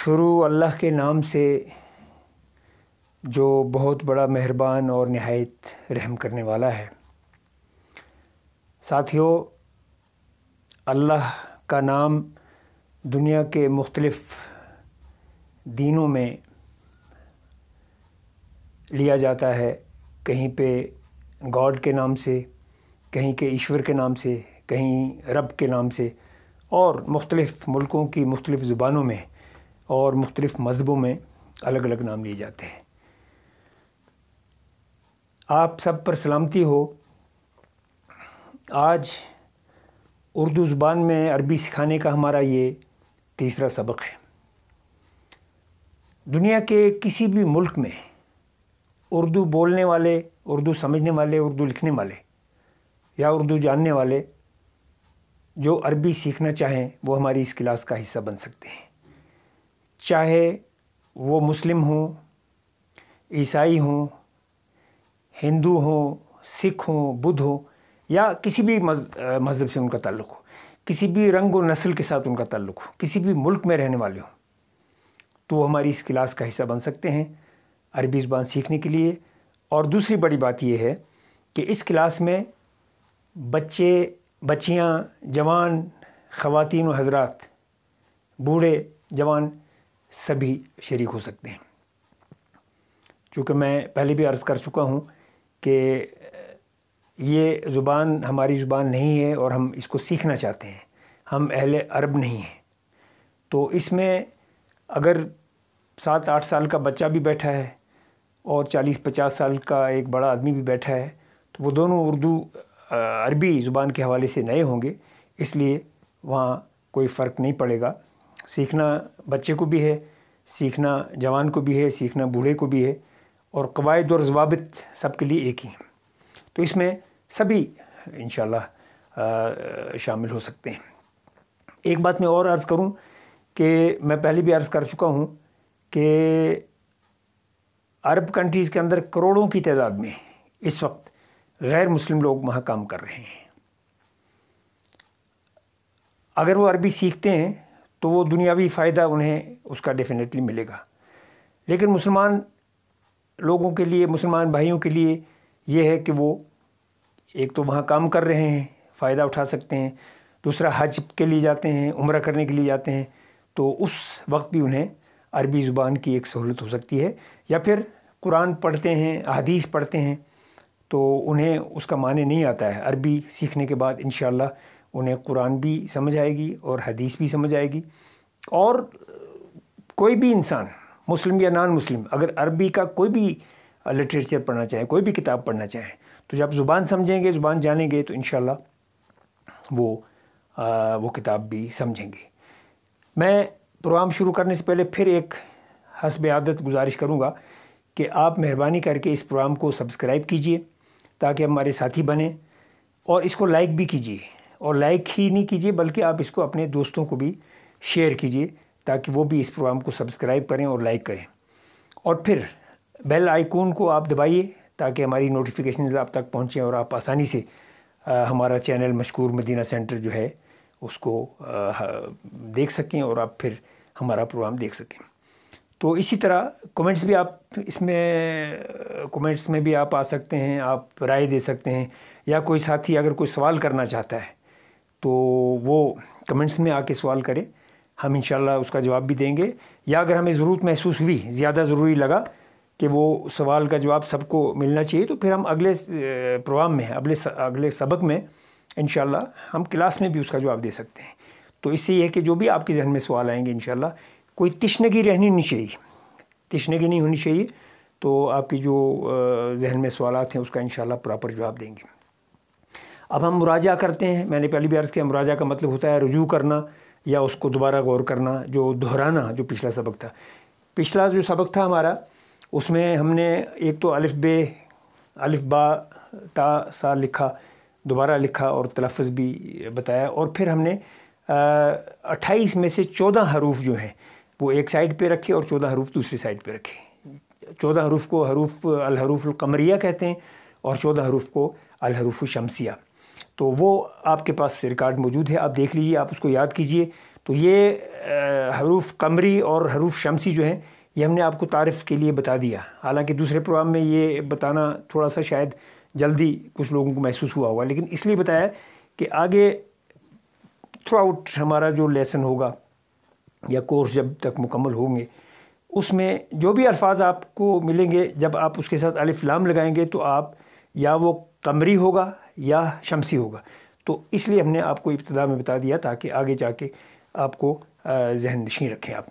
شروع اللہ کے نام سے جو بہت بڑا مہربان اور نہایت رحم کرنے والا ہے۔ ساتھیو، اللہ کا نام دنیا کے مختلف دینوں میں لیا جاتا ہے، کہیں پہ گاڈ کے نام سے، کہیں کے ایشور کے نام سے، کہیں رب کے نام سے، اور مختلف ملکوں کی مختلف زبانوں میں اور مختلف مذہبوں میں الگ الگ نام لیے جاتے ہیں۔ آپ سب پر سلامتی ہو۔ آج اردو زبان میں عربی سکھانے کا ہمارا یہ تیسرا سبق ہے۔ دنیا کے کسی بھی ملک میں اردو بولنے والے، اردو سمجھنے والے، اردو لکھنے والے یا اردو جاننے والے جو عربی سیکھنا چاہیں وہ ہماری اس کلاس کا حصہ بن سکتے ہیں، چاہے وہ مسلم ہوں، عیسائی ہوں، ہندو ہوں، سکھ ہوں، بدھ ہوں، یا کسی بھی مذہب سے ان کا تعلق ہو، کسی بھی رنگ و نسل کے ساتھ ان کا تعلق ہو، کسی بھی ملک میں رہنے والے ہوں، تو وہ ہماری اس کلاس کا حصہ بن سکتے ہیں عربی زبان سیکھنے کے لیے۔ اور دوسری بڑی بات یہ ہے کہ اس کلاس میں بچے، بچیاں، جوان، خواتین و حضرات، بوڑھے، جوان سبھی شریک ہو سکتے ہیں۔ چونکہ میں پہلے بھی عرض کر چکا ہوں کہ یہ زبان ہماری زبان نہیں ہے اور ہم اس کو سیکھنا چاہتے ہیں، ہم اہل عرب نہیں ہیں، تو اس میں اگر 7-8 سال کا بچہ بھی بیٹھا ہے اور 40-50 سال کا ایک بڑا آدمی بھی بیٹھا ہے تو وہ دونوں عربی زبان کے حوالے سے نئے ہوں گے، اس لیے وہاں کوئی فرق نہیں پڑے گا۔ سیکھنا بچے کو بھی ہے، سیکھنا جوان کو بھی ہے، سیکھنا بوڑھے کو بھی ہے، اور قواعد اور ضوابط سب کے لیے ایک ہی ہیں، تو اس میں سبھی انشاءاللہ شامل ہو سکتے ہیں۔ ایک بات میں اور عرض کروں کہ میں پہلے بھی عرض کر چکا ہوں کہ عرب کنٹریز کے اندر کروڑوں کی تعداد میں اس وقت غیر مسلم لوگ وہاں کام کر رہے ہیں۔ اگر وہ عربی سیکھتے ہیں تو وہ دنیاوی فائدہ انہیں اس کا ڈیفینیٹلی ملے گا، لیکن مسلمان لوگوں کے لیے، مسلمان بھائیوں کے لیے یہ ہے کہ وہ ایک تو وہاں کام کر رہے ہیں، فائدہ اٹھا سکتے ہیں، دوسرا حج کے لیے جاتے ہیں، عمرہ کرنے کے لیے جاتے ہیں، تو اس وقت بھی انہیں عربی زبان کی ایک سہولت ہو سکتی ہے، یا پھر قرآن پڑھتے ہیں، احادیث پڑھتے ہیں تو انہیں اس کا معنی نہیں آتا ہے۔ عربی سیکھنے کے بعد انشاءاللہ انہیں قرآن بھی سمجھ آئے گی اور حدیث بھی سمجھ آئے گی، اور کوئی بھی انسان مسلم یا نان مسلم اگر عربی کا کوئی بھی لٹریچر پڑھنا چاہیں، کوئی بھی کتاب پڑھنا چاہیں، تو جب زبان سمجھیں گے، زبان جانیں گے تو انشاءاللہ وہ کتاب بھی سمجھیں گے۔ میں پروگرام شروع کرنے سے پہلے پھر ایک حسب عادت گزارش کروں گا کہ آپ مہربانی کر کے اس پروگرام کو سبسکرائب کیجئے تاکہ ہمارے ساتھی بنیں، اور اس کو لائک بھی کیجئے، اور لائک ہی نہیں کیجئے بلکہ آپ اس کو اپنے دوستوں کو بھی شیئر کیجئے تاکہ وہ بھی اس پروگرام کو سبسکرائب کریں اور لائک کریں، اور پھر بیل آئیکن کو آپ دبائیے تاکہ ہماری نوٹیفیکیشنز آپ تک پہنچیں اور آپ آسانی سے ہمارا چینل مشکور مدینہ سینٹر جو ہے اس کو دیکھ سکیں اور آپ پھر ہمارا پروگرام دیکھ سکیں۔ تو اسی طرح کمنٹس بھی آپ کمنٹس میں بھی آپ آ سکتے ہیں، آپ رائے دے سکتے ہیں، یا کوئی ساتھی اگر کوئی سوال کرنا چاہتا ہے تو وہ کمنٹس میں آ کے سوال کرے، ہم انشاءاللہ اس کا جواب بھی دیں گے، یا اگر ہمیں ضرورت محسوس ہوئی، زیادہ ضروری لگا کہ وہ سوال کا جواب سب کو ملنا چاہیے، تو پھر ہم اگلے پروگرام میں، اگلے سبق میں انشاءاللہ ہم کلاس میں بھی اس کا جواب دے سکتے ہیں۔ تو اس سے یہ ہے کہ جو بھی آپ کے ذہن میں سوال آئیں گے انشاءاللہ کوئی تشنگی رہنی نہیں چاہیے، تشنگی نہیں ہونی چاہیے، تو آپ کی جو ذہن میں سوالات ہیں اس کا انشاءاللہ پراپر جواب دیں گے۔ اب ہم مراجعہ کرتے ہیں۔ میں نے پہلی بھی عرض کیا، مراجعہ کا مطلب ہوتا ہے رجوع کرنا یا اس کو دوبارہ غور کرنا، جو دہرانا، جو پچھلا سبق تھا۔ پچھلا جو سبق تھا ہمارا، اس میں ہم نے ایک تو الف با تا سا لکھا، دوبارہ لکھا اور تلفظ بھی بتایا، اور پھر ہم نے 28 میں سے 14 حروف جو ہیں وہ ایک سائڈ پہ رکھے اور 14 حروف دوسری سائڈ پہ رکھے۔ 14 حروف کو الحروف القمریہ کہتے ہیں اور 14 حروف کو الحروف الشمسیہ۔ تو وہ آپ کے پاس ریکارڈ موجود ہے، آپ دیکھ لیجئے، آپ اس کو یاد کیجئے، تو یہ حروف قمری اور حروف شمسی جو ہیں یہ ہم نے آپ کو تعارف کے لیے بتا دیا، حالانکہ دوسرے پروگرام میں یہ بتانا تھوڑا سا شاید جلدی کچھ لوگوں کو محسوس ہوا ہوگا، لیکن اس لیے بتایا کہ آگے تھرو آؤٹ ہمارا جو لیسن ہوگا یا کورس جب تک مکمل ہوں گے، اس میں جو بھی الفاظ آپ کو ملیں گے جب آپ اس کے ساتھ الف لام لگائیں گے تو آپ یا وہ قمری ہوگا یا شمسی ہوگا. تو اس لیے ہم نے آپ کو ابتدا میں بتا دیا تاکہ آگے جا کے آپ کو ذہن نشین رکھیں آپ.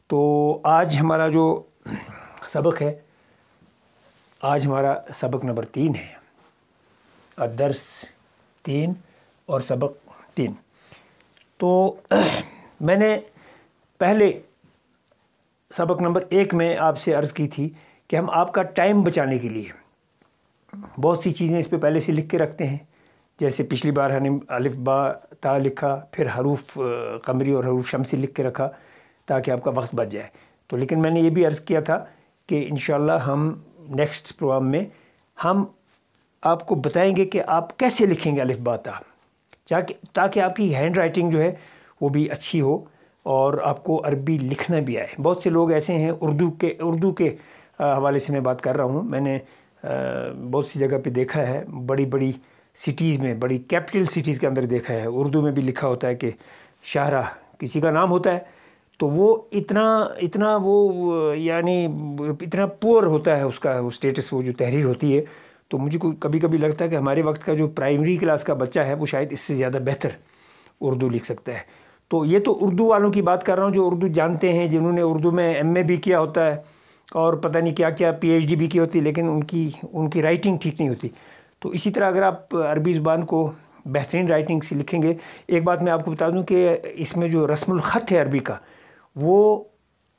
تو آج ہمارا جو سبق ہے، آج ہمارا سبق نمبر 3 ہے، درس 3 اور سبق 3. تو میں نے پہلے سبق نمبر 1 میں آپ سے عرض کی تھی کہ ہم آپ کا ٹائم بچانے کے لیے بہت سی چیزیں اس پہ پہلے سے لکھ کے رکھتے ہیں. جیسے پچھلی بار ہم نے الف با تا لکھا، پھر حروف قمری اور حروف شمسی لکھ کے رکھا تاکہ آپ کا وقت بچ جائے. تو لیکن میں نے یہ بھی عرض کیا تھا کہ انشاءاللہ ہم نیکسٹ پروگرام میں ہم آپ کو بتائیں گے کہ آپ کیسے لکھیں گے الف با تا، تاکہ آپ کی ہینڈ رائٹنگ جو ہے وہ بھی اچھی ہو اور آپ کو عربی لکھنا بھی آئے. بہت سے لوگ ایسے ہیں، اردو کے حوالے سے میں بات کر رہا ہوں، میں نے بہت سی جگہ پہ دیکھا ہے، بڑی بڑی سٹیز میں، بڑی کیپٹل سٹیز کے اندر دیکھا ہے، اردو میں بھی لکھا ہوتا ہے کہ شاہراہ کسی کا نام ہوتا ہے تو وہ اتنا وہ یعنی اتنا پور ہوتا ہے اس کا وہ اسٹیٹس، وہ جو تحریر ہوتی ہے. تو مجھے کبھی کبھی لگتا ہے کہ ہمارے وقت کا جو پرائمری کلاس کا بچہ ہے وہ شاید اس سے زیادہ بہتر اردو لکھ سکتا ہے. تو یہ تو اردو والوں کی بات کر رہا ہوں جو اردو جانتے ہیں، جنہوں نے اردو میں ایم اے بھی کیا ہوتا ہے اور پتہ نہیں کیا کیا پی ایچ ڈی بھی کی ہوتی ہے، لیکن ان کی رائٹنگ ٹھیک نہیں ہوتی. تو اسی طرح اگر آپ عربی زبان کو بہترین رائٹنگ سے لکھیں گے، ایک بات میں آپ کو بتا دوں کہ اس میں جو رسم الخط ہے عربی کا، وہ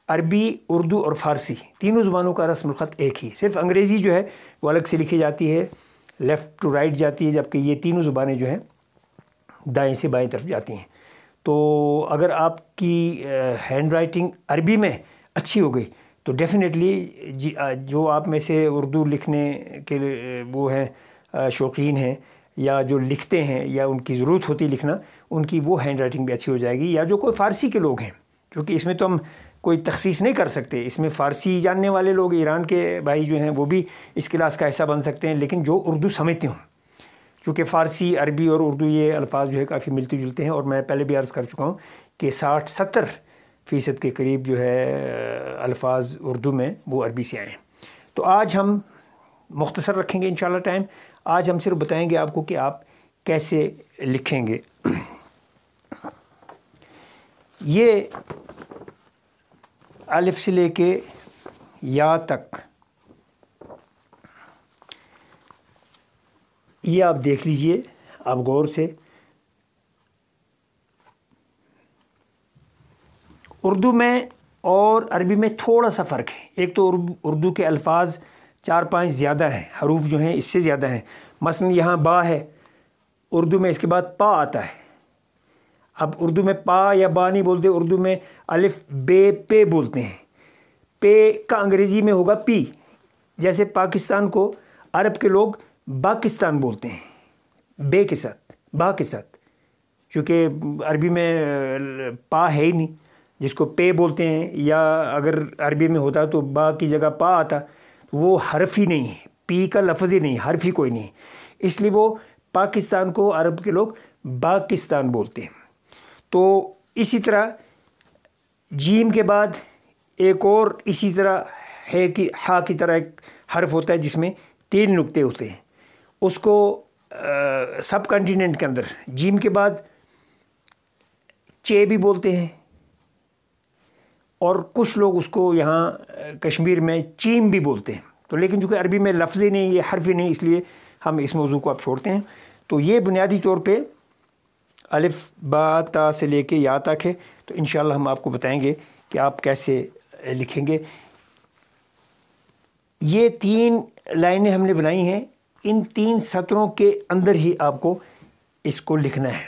عربی، اردو اور فارسی تینوں زبانوں کا رسم الخط ایک ہی. صرف انگریزی جو ہے وہ الگ سے لکھی جاتی ہے، لیفٹ ٹو رائٹ جاتی ہے، جبکہ یہ تینوں زبانیں جو ہیں دائیں سے بائیں طرف جاتی ہیں. تو اگر آپ کی ہینڈ رائٹنگ عربی میں اچھی ہو گئی تو ڈیفینیٹلی جو آپ میں سے اردو لکھنے کے وہ ہیں شوقین ہیں یا جو لکھتے ہیں یا ان کی ضرورت ہوتی لکھنا، ان کی وہ ہینڈ رائٹنگ بھی اچھی ہو جائے گی. یا جو کوئی فارسی کے لوگ ہیں، کیونکہ اس میں تو ہم کوئی تخصیص نہیں کر سکتے، اس میں فارسی جاننے والے لوگ، ایران کے بھائی جو ہیں وہ بھی اس کلاس کا حصہ بن سکتے ہیں، لیکن جو اردو سمجھتے ہوں، کیونکہ فارسی، عربی اور اردو یہ الفاظ جو ہے کافی ملتے جلتے ہیں. اور میں پہلے بھی عرض کر چکا ہوں کہ 60-70% کے قریب جو ہے الفاظ اردو میں وہ عربی سے آئے ہیں. تو آج ہم مختصر رکھیں گے انشاءاللہ ٹائم. آج ہم صرف بتائیں گے آپ کو کہ آپ کیسے لکھیں گے. یہ الف سے لے کے یا تک یہ آپ دیکھ لیجئے، آپ غور سے. اردو میں اور عربی میں تھوڑا سا فرق ہے. ایک تو اردو کے الفاظ 4-5 زیادہ ہیں، حروف جو ہیں اس سے زیادہ ہیں. مثلا یہاں با ہے، اردو میں اس کے بعد پا آتا ہے. اب اردو میں پا یا با نہیں بولتے، اردو میں الف بے پے بولتے ہیں. پے کا انگریزی میں ہوگا پی. جیسے پاکستان کو عرب کے لوگ باکستان بولتے ہیں، بے کے ساتھ، با کے ساتھ، چونکہ عربی میں پا ہے ہی نہیں جس کو پے بولتے ہیں. یا اگر عربی میں ہوتا تو با کی جگہ پا آتا، وہ حرف ہی نہیں ہے، پی کا لفظ ہی نہیں، حرف ہی کوئی نہیں. اس لیے وہ پاکستان کو عرب کے لوگ باکستان بولتے ہیں. تو اسی طرح جیم کے بعد ایک اور اسی طرح ہے کہ ہا کی طرح ایک حرف ہوتا ہے جس میں 3 نقطے ہوتے ہیں. اس کو سب کنٹیننٹ کے اندر جیم کے بعد چے بھی بولتے ہیں، اور کچھ لوگ اس کو یہاں کشمیر میں چیم بھی بولتے ہیں. تو لیکن چونکہ عربی میں لفظ ہی نہیں، یہ حرف ہی نہیں، اس لیے ہم اس موضوع کو اب چھوڑتے ہیں. تو یہ بنیادی طور پہ الف با تا سے لے کے یا تک ہے. تو انشاءاللہ ہم آپ کو بتائیں گے کہ آپ کیسے لکھیں گے. یہ 3 لائنیں ہم نے بنائی ہیں، ان 3 سطروں کے اندر ہی آپ کو اس کو لکھنا ہے.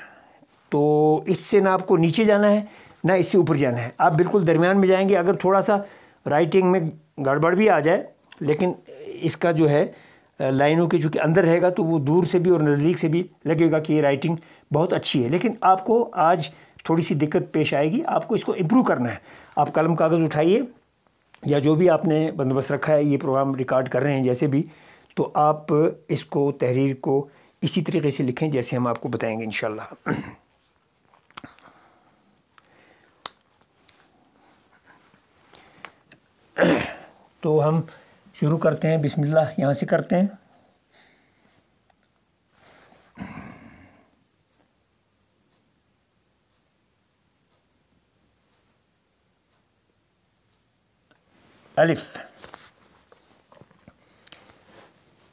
تو اس سے نہ آپ کو نیچے جانا ہے نہ اس سے اوپر جانا ہے، آپ بالکل درمیان میں جائیں گے. اگر تھوڑا سا رائٹنگ میں گڑبڑ بھی آ جائے، لیکن اس کا جو ہے لائنوں کے چونکہ اندر رہے گا تو وہ دور سے بھی اور نزدیک سے بھی لگے گا کہ یہ رائٹنگ بہت اچھی ہے. لیکن آپ کو آج تھوڑی سی دقت پیش آئے گی. آپ کو اس کو امپروو کرنا ہے. آپ قلم کاغذ اٹھائیے یا جو بھی آپ نے بندوبست رکھا ہے, یہ پروگرام ریکارڈ کر رہے ہیں جیسے بھی, تو آپ اس کو تحریر کو اسی طریقے سے لکھیں جیسے ہم آپ کو بتائیں گے انشاءاللہ. تو ہم شروع کرتے ہیں. بسم اللہ یہاں سے کرتے ہیں. الف.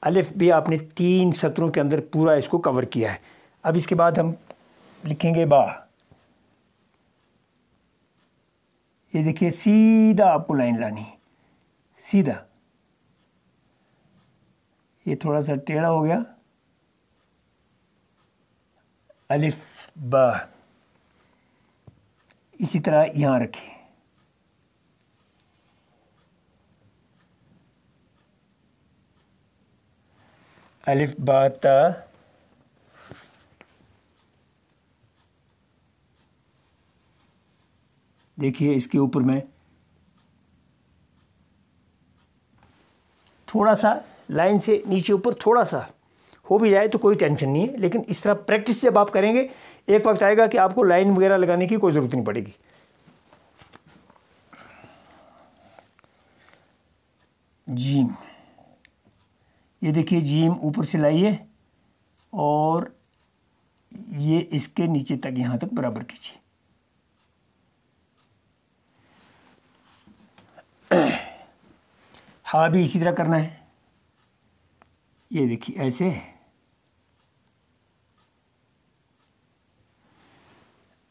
الف بھی آپ نے 3 سطروں کے اندر پورا اس کو کور کیا ہے. اب اس کے بعد ہم لکھیں گے با. یہ دیکھیے سیدھا آپ کو لائن لانی ہے, سیدھا. یہ تھوڑا سا ٹیڑھا ہو گیا. الف با. اسی طرح یہاں رکھیں. الف با تا. دیکھیے اس کے اوپر میں تھوڑا سا لائن سے نیچے اوپر تھوڑا سا ہو بھی جائے تو کوئی ٹینشن نہیں ہے, لیکن اس طرح پریکٹس جب آپ کریں گے ایک وقت آئے گا کہ آپ کو لائن وغیرہ لگانے کی کوئی ضرورت نہیں پڑے گی. جیم. یہ دیکھیے جیم اوپر سے لائیے اور یہ اس کے نیچے تک یہاں تک برابر کیجیے. ہاں بھی اسی طرح کرنا ہے. یہ دیکھیے ایسے.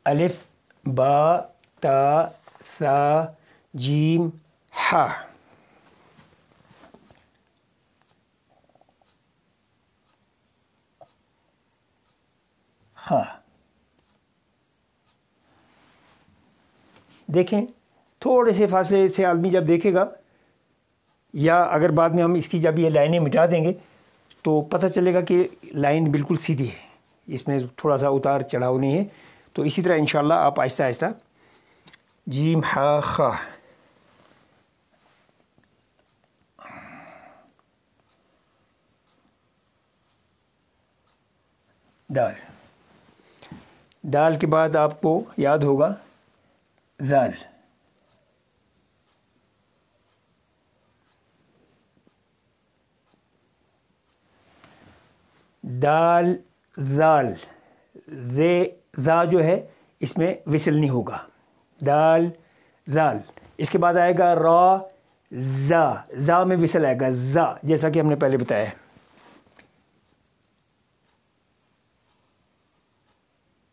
الف با تا ثا جیم ہا. ہاں دیکھیں تھوڑے سے فاصلے سے آدمی جب دیکھے گا, یا اگر بعد میں ہم اس کی جب یہ لائنیں مٹا دیں گے تو پتہ چلے گا کہ لائن بالکل سیدھی ہے, اس میں تھوڑا سا اتار چڑھاؤ نہیں ہے. تو اسی طرح انشاءاللہ آپ آہستہ آہستہ جیم ہا خا. دال. دال کے بعد آپ کو یاد ہوگا زال. دال زال. زا جو ہے اس میں وصل نہیں ہوگا. دال زال. اس کے بعد آئے گا را زا. زا میں وصل آئے گا زا, جیسا کہ ہم نے پہلے بتایا ہے.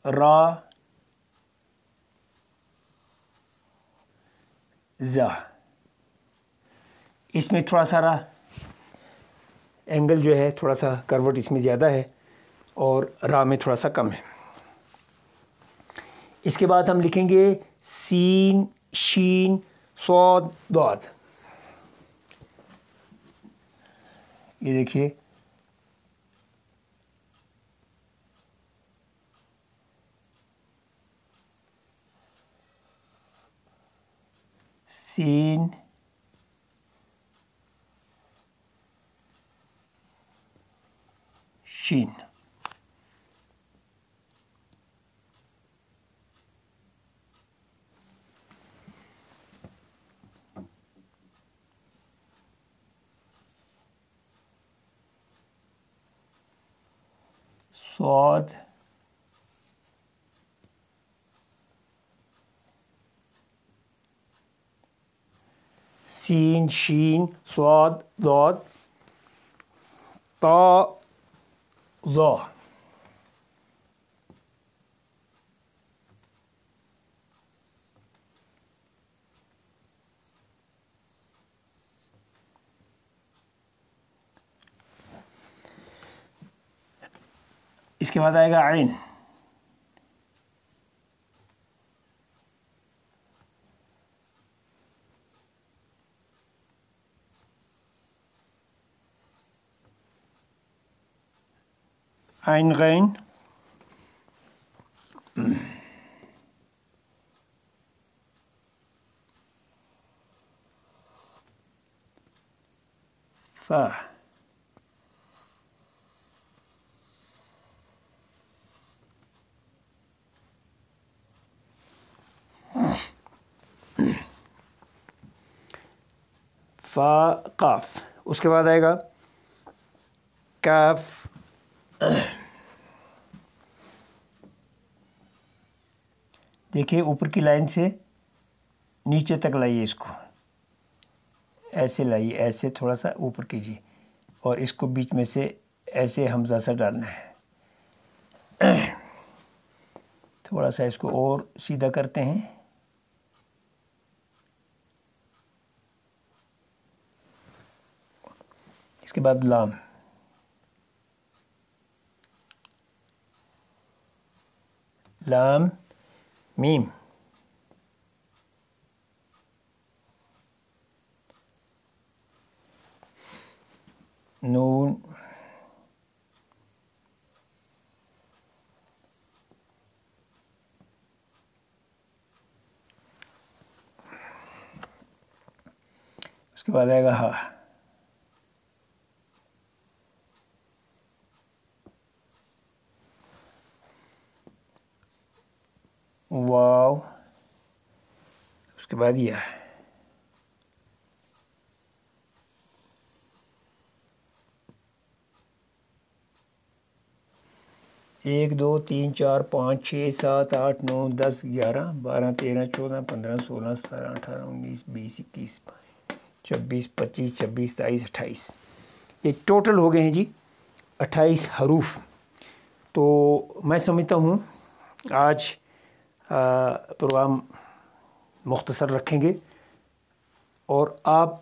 را زا. اس میں تھوڑا سا اینگل جو ہے تھوڑا سا کروٹ اس میں زیادہ ہے اور را میں تھوڑا سا کم ہے. اس کے بعد ہم لکھیں گے سین شین صاد ضاد. یہ دیکھیے سین شین. صاد سین شین صاد ضاد طا ظا. اس کے بعد آئے گا عین. عین غین. فا فا قاف. اس کے بعد آئے گا کاف. دیکھیے اوپر کی لائن سے نیچے تک لائیے اس کو, ایسے لائیے, ایسے تھوڑا سا اوپر کیجیے اور اس کو بیچ میں سے ایسے حمزہ سا ڈالنا ہے. تھوڑا سا اس کو اور سیدھا کرتے ہیں. اس کے بعد لام, لام میم, نون, اس کے بعد آئے گا ہا, واو, اس کے بعد یہ 1 2 3 4 5 6 7 8 9 10 11 12 13 14 15 16 17 18 19 20 21 24 25 26 27 28. یہ ٹوٹل ہو گئے ہیں جی 28 حروف. تو میں سمجھتا ہوں آج پروگرام مختصر رکھیں گے اور آپ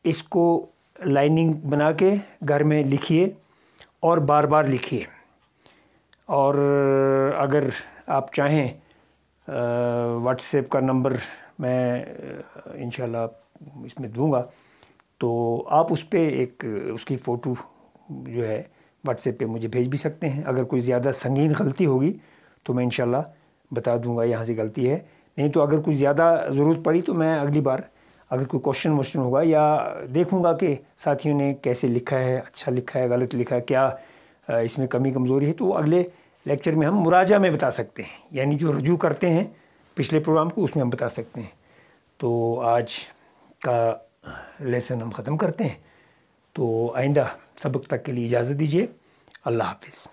اس کو لائننگ بنا کے گھر میں لکھیے اور بار بار لکھیے. اور اگر آپ چاہیں واٹس ایپ کا نمبر میں انشاءاللہ اس میں دوں گا, تو آپ اس پہ ایک اس کی فوٹو جو ہے واٹس ایپ پہ مجھے بھیج بھی سکتے ہیں. اگر کوئی زیادہ سنگین غلطی ہوگی تو میں انشاءاللہ بتا دوں گا یہاں سے غلطی ہے, نہیں تو اگر کچھ زیادہ ضرورت پڑی تو میں اگلی بار اگر کوئی کوشچن ووشچن ہوگا یا دیکھوں گا کہ ساتھیوں نے کیسے لکھا ہے, اچھا لکھا ہے, غلط لکھا ہے, کیا اس میں کمی کمزوری ہے, تو اگلے لیکچر میں ہم مراجعہ میں بتا سکتے ہیں, یعنی جو رجوع کرتے ہیں پچھلے پروگرام کو اس میں ہم بتا سکتے ہیں. تو آج کا لیسن ہم ختم کرتے ہیں. تو آئندہ سبق تک کے لیے اجازت دیجیے. اللہ حافظ.